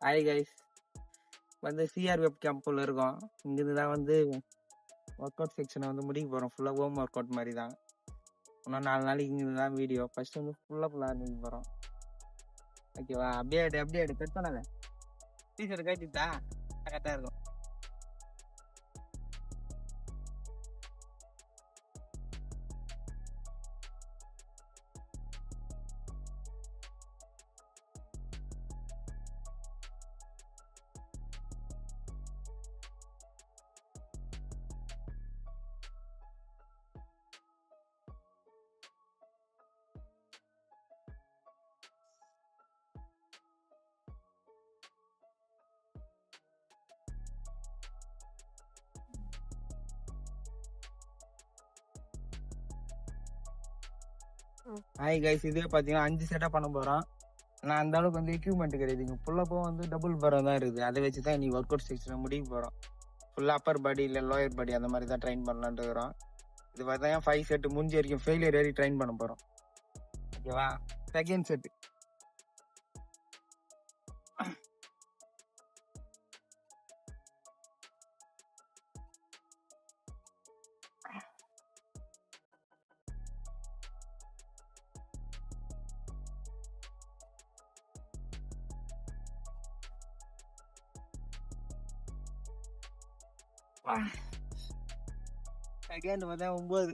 Hi guys, வந்து CR web கேம்ப்ல இருக்கோம். இங்கிருந்து தான் வந்து ஒர்க் அவுட் செக்ஷனை வந்து முடிக்க போகிறோம். ஃபுல்லாக ஹோம் ஒர்க் அவுட் மாதிரி தான். இன்னும் 4 நாளைக்கு இங்கிருந்து தான் வீடியோ. ஃபர்ஸ்ட் வந்து ஃபுல்லாக ஆரம்பிக்க போகிறோம். ஓகேவா? அப்படியே கட் பண்ணாத. டீஷர்ட் கட்டிட்டா கரெக்டாக இருக்கும். ஹாய் கைஸ், இதே பார்த்தீங்கன்னா 5 செட்டாக பண்ண போகிறோம். நான் அந்த அளவுக்கு வந்து எக்யூப்மெண்ட் கிடையாது. இங்கே ஃபுல்லாக வந்து டபுள் பரம் தான் இருக்குது. அதை வச்சு தான் இன்னைக்கு ஒர்க் அவுட் செக்ஷனை முடிக்க போகிறோம். ஃபுல்லாக அப்பர் பாடி இல்லை லோயர் பாடி அந்த மாதிரி தான் ட்ரைன் பண்ணலான்ட்டு இருக்கிறோம். இது பார்த்தீங்கன்னா 5 செட்டு முடிஞ்ச வரைக்கும் ஃபெயிலியர் ஏறி ட்ரைன் பண்ண போகிறோம். ஓகேவா? செகண்ட் செட்டு செகண்ட் பார்த்தா 9.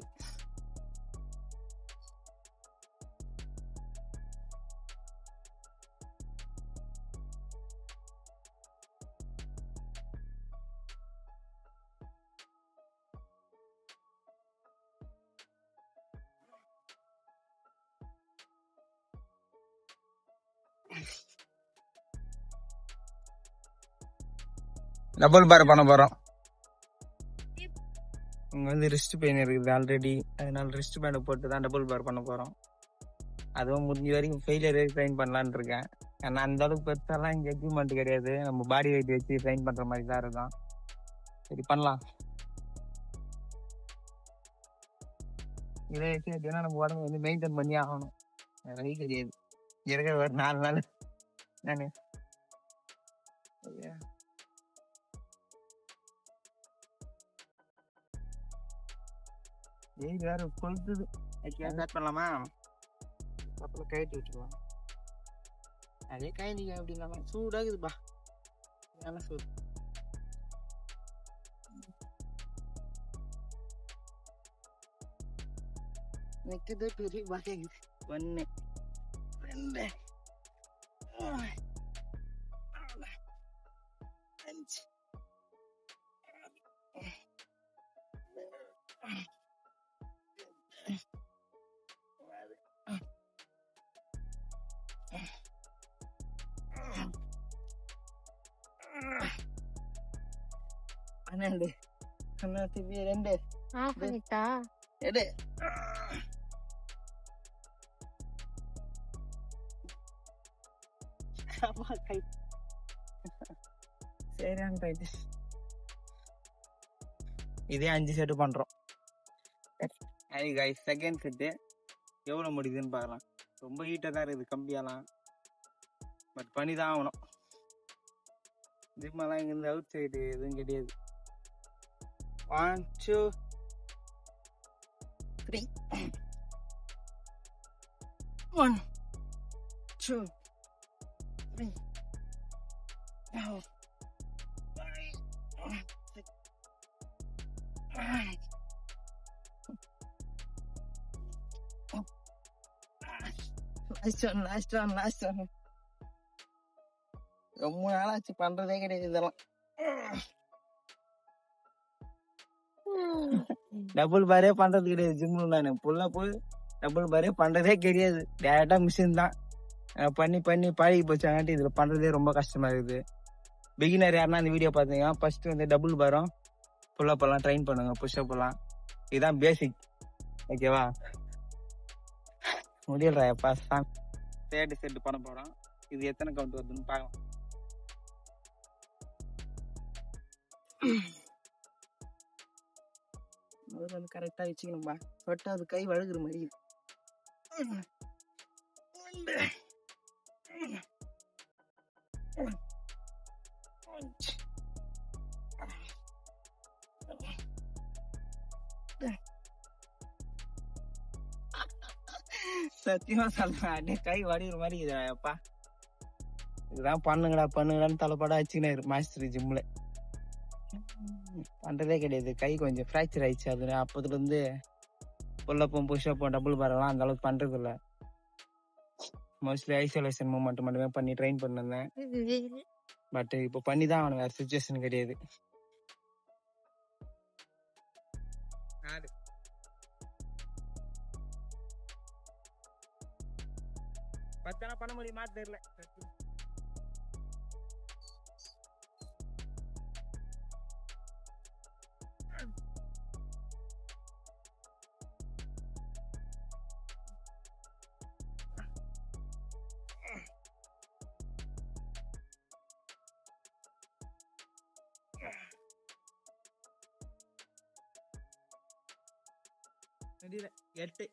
டபுள் பார் பண்ண போறோம். இங்க வந்து ரிஸ்ட் பெயின் இருக்குது ஆல்ரெடி, அதனால ரிஸ்ட் பேண்டை போட்டு தான் டபுள் பார் பண்ண போறோம். அதுவும் முடிஞ்ச வரைக்கும் ஃபெயிலியர் ட்ரைன் பண்ணலான்னு இருக்கேன். ஏன்னா அந்த அளவுக்கு பெருசாலாம் இங்கே எக்யூப்மெண்ட் கிடையாது. நம்ம பாடி வெயிட் வச்சு ட்ரைன் பண்ற மாதிரி தான் இருக்கும். சரி பண்ணலாம். இதை வச்சு எப்படின்னா நம்ம உடம்பு வந்து மெயின்டைன் பண்ணி ஆகணும். வழி கிடையாது. இருக்கிற ஒரு 4 நாள் நான் வெயில் வேற கொளுத்துது. ஸ்டார்ட் பண்ணலாமா? அப்புறம் கயிட்டு வச்சுக்கலாம். அதே கயிறு அப்படின்னா சூடாகுதுப்பா. நல்லா சூடு. நிற்கிறது பெரிய பாக்கியாகுது. 1 2 3 4 5 12 2 ஆஃப் பண்ணிட்டா எடு. சரியான ரைட்டு. இதே 5 செட்டு பண்றோம். ஹாய் கைஸ், செகண்ட் செட்டு எவ்வளோ முடியுதுன்னு பார்க்கலாம். ரொம்ப ஹீட்டாக தான் இருக்குது கம்பியெல்லாம், பட் பண்ணி தான் ஆகணும். ஜிம்மெல்லாம் இங்கேருந்து அவுட் சைடு எதுவும் கிடையாது. 1 2 3 1 2 3 4 5 லாஸ்ட் ஒன். ரொம்ப நாளாச்சு பண்றதே கிடையாது இதெல்லாம். டபுள் பாரே பண்றது கிடையாது ஜிம்ல. நான் ஃபுல்லா போய் டபுள் பாரே பண்றதே கிடையாது. டேரக்டா மிஷின் தான் பண்ணி பழகி போச்சாங்காட்டி இதுல பண்றதே ரொம்ப கஷ்டமா இருக்குது. பிகினர் யாருன்னா இந்த வீடியோ பார்த்தீங்கன்னா ஃபர்ஸ்ட் வந்து டபுள் பாரம் புல்லப் எல்லாம் ட்ரைன் பண்ணுங்க. புஷ்அப் எல்லாம் இதுதான் பேசிக். ஓகேவா? முடியல எப்பா. தேர்ட் செட் பண்ண போறோம். இது எத்தனை கவுண்ட் வருதுன்னு பார்க்கலாம். முதல்ல வந்து கரெக்டா வச்சுக்கணும்பா. சொட்டா அது கை வழுகுற மாதிரி. சத்தியமா சொல்றேன், அப்படியே கை வடிகிற மாதிரி இருக்குப்பா. இதுதான் பண்ணுங்கடான்னு தலைப்பாடா வச்சுக்கினாரு மாஸ்டர் ஜிம்ல. பண்றதே கிடையாது. கை கொஞ்சம் ஃப்ராக்சர் ஆயிடுச்சு. அது அப்போதுல இருந்து புல்லப்பும் புஷ்அப்பும் டபுள் பாரெல்லாம் அந்த அளவுக்கு பண்றது இல்லை. மோஸ்ட்லி ஐசோலேஷன் மூவ்மெண்ட் மட்டுமே பண்ணி ட்ரெயின் பண்ணிருந்தேன். பட் இப்போ பண்ணி தான் அவனுக்கு வேற சுச்சுவேஷன் கிடையாது. பத்தனா பண்ண முடியுமா தெரியல. முடியல. 8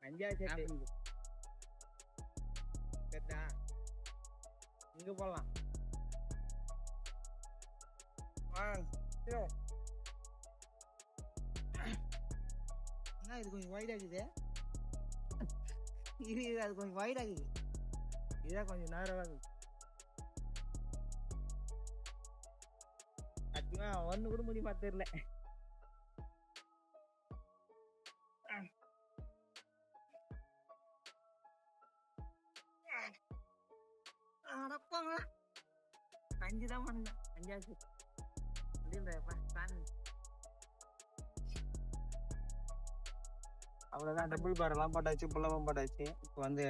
5 சரிதா, இங்க போலாம். என்ன இது கொஞ்சம் வைட் ஆகுது. இது அது கொஞ்சம் வைட் ஆகுது. இதான் கொஞ்சம் நேரம் ஆகுது. அதுவா ஒண்ணு கூட முடியுமா தெரியல. அடப்பாங்க 5 தான் பண்ணேன். 5ஆச்சு. அவ்வளோதான். டபுள் பார் எல்லாம் போட்டாச்சு, புல்லவும் போட்டாச்சு. இப்போ வந்து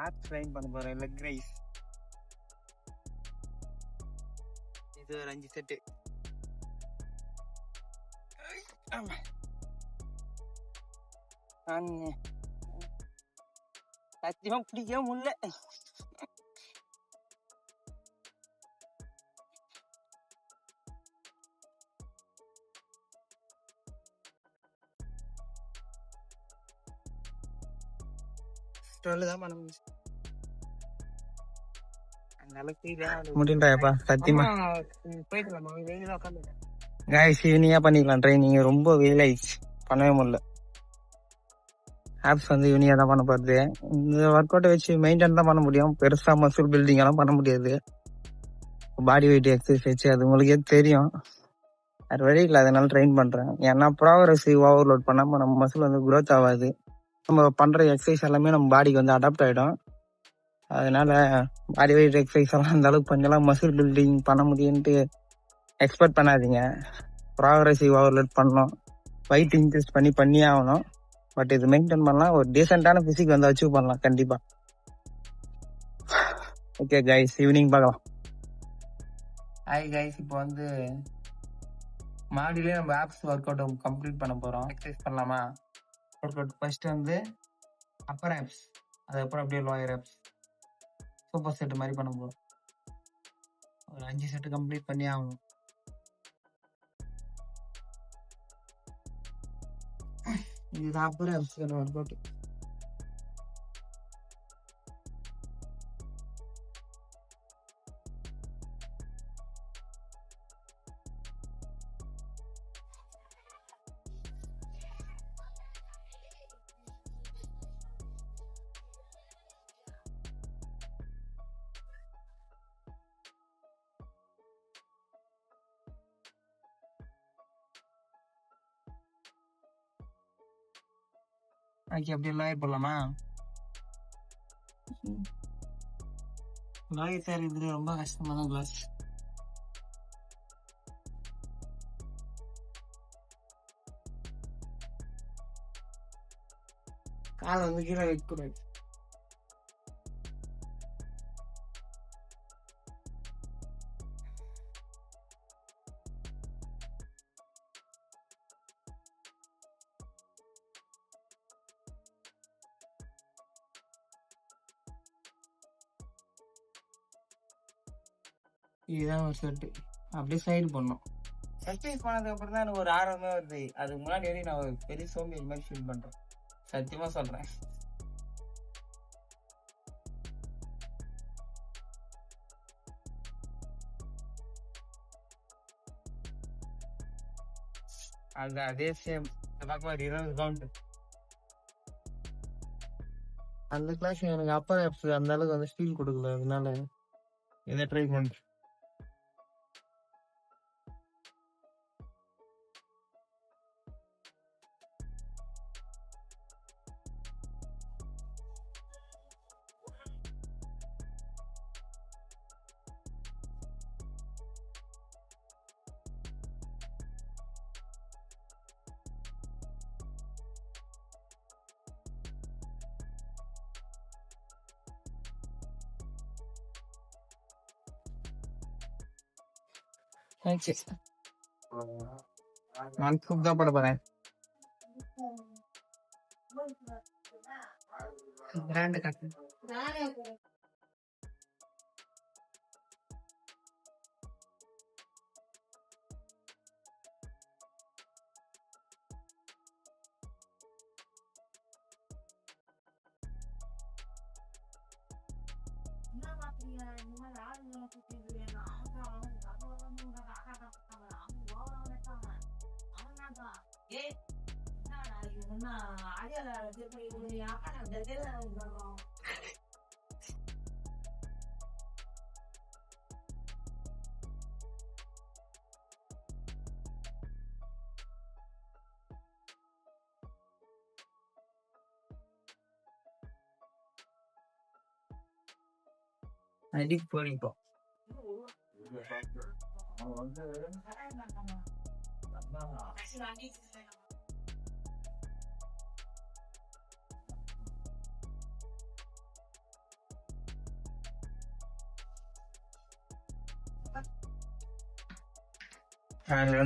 ஆப்ஸ் ட்ரைன் பண்ண போறேன். Leg raise. இது ஒரு 5 செட்டு. சத்தியமா பிடிக்கவே முடியல. தான் பண்ண முடியும். அந்த அளவுக்கு முடியலப்பா சத்தியமா. காய்ஸ் ஈவினிங்கா பண்ணிக்கலாம் ட்ரைனிங். ரொம்ப வெயில் ஆயிடுச்சு, பண்ணவே முடியல. ஆப்ஸ் வந்து ஈவினிங்கா தான் பண்ண போறது. இந்த ஒர்க் அவுட்டை வச்சு மெயின்டைன் தான் பண்ண முடியும். பெருசா மசில் பில்டிங் எல்லாம் பண்ண முடியாது. பாடி வெயிட் எக்ஸசைஸ் அது உங்களுக்கே தெரியும். அது வழி இல்லை, அதனால ட்ரெயின் பண்றேன். ஏன்னா ப்ராக்ரெசிவ் ஓவர்லோட் பண்ணாம நம்ம மசில் வந்து குரோத் ஆகாது. நம்ம பண்ற எக்ஸசைஸ் எல்லாமே நம்ம பாடிக்கு வந்து அடாப்ட் ஆகிடும். அதனால பாடி வெயிட் எக்ஸசைஸ் எல்லாம் அந்த அளவுக்கு பண்ணலாம் மசில் பில்டிங் பண்ண முடியும்ட்டு எக்ஸ்பெக்ட் பண்ணாதீங்க. ப்ராக்ரெசிவ் ஓவர்லோட் பண்ணணும், வெயிட் இன்க்ரீஸ் பண்ணியே ஆகணும். பட் இது மெயின்டைன் பண்ணலாம், ஒரு டீசெண்டான பிசிக் வந்து அச்சீவ் பண்ணலாம் கண்டிப்பா. ஓகே கைஸ், ஈவினிங் பார்க்கலாம். ஹாய் கைஸ், இப்போ வந்து மாடியிலே நம்ம ஆப்ஸ் ஒர்க் அவுட் கம்ப்ளீட் பண்ண போறோம். எக்ஸசைஸ் பண்ணலாமா? ஒர்க் அவுட் ஃபர்ஸ்ட் வந்து அப்பர் ஆப்ஸ், அதுக்கப்புறம் அப்படியே லோயர் ஆப்ஸ் சூப்பர் செட் மாதிரி பண்ண போறோம். ஒரு 5 செட்டு கம்ப்ளீட் பண்ணி ஆகணும். இதுதான் அப்பர் ஆப்ஸ் ஒர்க் அவுட். அப்படியே லாயர் போடலாமா? லாயர் சார் இது ரொம்ப கஷ்டமான கிளாஸ். காலை வந்து கீழே வைக்கக்கூடாது. இதுதான் ஒரு செட்டு. அப்படியே சைடு பண்ணோம். எக்ஸசைஸ் பண்ணதுக்கு அப்புறம் தான் எனக்கு ஒரு ஆர்வமே வருது. அதுக்கு முன்னாடி வரைக்கும் நான் ஒரு பெரிய சோம்பேறி மாதிரி ஃபீல் பண்றேன், சத்தியமா சொல்றேன். அது அதே சேம் பார்க்கும்போது 20 கவுண்ட். அந்த கிளாஸ் எனக்கு அப்பர் ஆப்ஸ் அந்த அளவுக்கு வந்து ஃபீல் கொடுக்கல, அதனால இதை ட்ரை பண்ணு. நான் சூப் தான் போட போறேன். பிராண்ட் காட்டு. அடிக்கு போறீங்க இப்போ.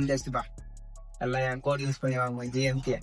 டெஸ்ட்பா எல்லாம் என் கோட் யூஸ் பண்ணி வாங்குவோம் ஜிஎம்கே.